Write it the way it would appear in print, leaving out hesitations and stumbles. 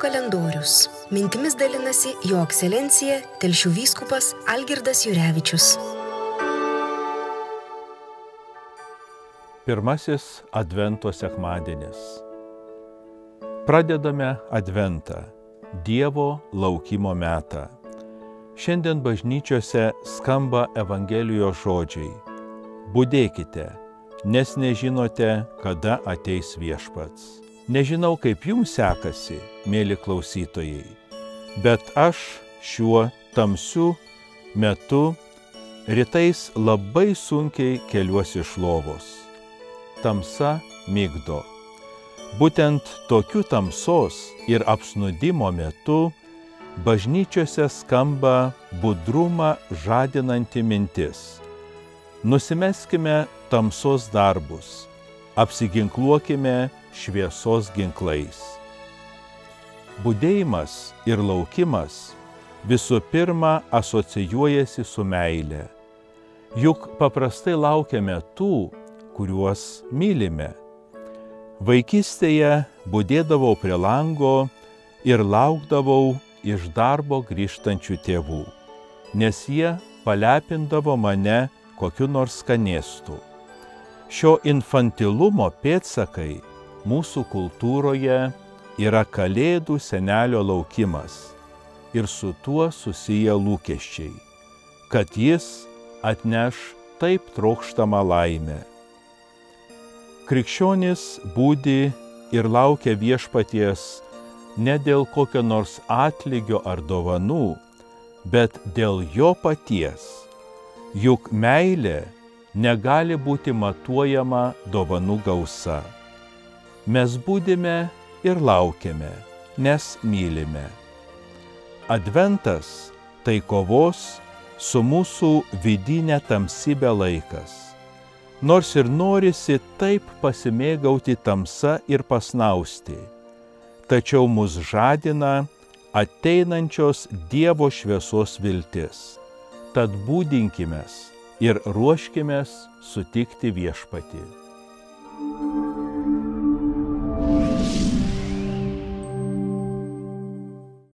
kalendorius. Mintimis dalinasi Jo ekscelencija Telšių vyskupas Algirdas Jurevičius. Pirmasis Advento sekmadienis. Pradedame Adventą, Dievo laukimo metą. Šiandien bažnyčiose skamba Evangelijos žodžiai. Budėkite, nes nežinote, kada ateis viešpats. Nežinau, kaip jums sekasi, mėly klausytojai, bet aš šiuo tamsiu metu rytais labai sunkiai keliuosi iš lovos. Tamsa migdo. Būtent tokiu tamsos ir apsnūdimo metu bažnyčiose skamba budrumą žadinanti mintis. Nusimeskime tamsos darbus, apsiginkluokime šviesos ginklais. Budėjimas ir laukimas visų pirma asocijuojasi su meile. Juk paprastai laukiame tų, kuriuos mylime. Vaikystėje budėdavau prie lango ir laukdavau iš darbo grįžtančių tėvų, nes jie palepindavo mane kokiu nors skanėstu. Šio infantilumo pėdsakai mūsų kultūroje yra Kalėdų senelio laukimas ir su tuo susiję lūkesčiai, kad jis atneš taip trokštamą laimę. Krikščionis budi ir laukia viešpaties ne dėl kokio nors atlygio ar dovanų, bet dėl jo paties. Juk meilė negali būti matuojama dovanų gausa. Mes budime ir laukiame, nes mylime. Adventas tai kovos su mūsų vidinė tamsybė laikas. Nors ir norisi taip pasimėgauti tamsa ir pasnausti, tačiau mus žadina ateinančios Dievo šviesos viltis. Tad būdinkimės ir ruoškimės sutikti viešpatį.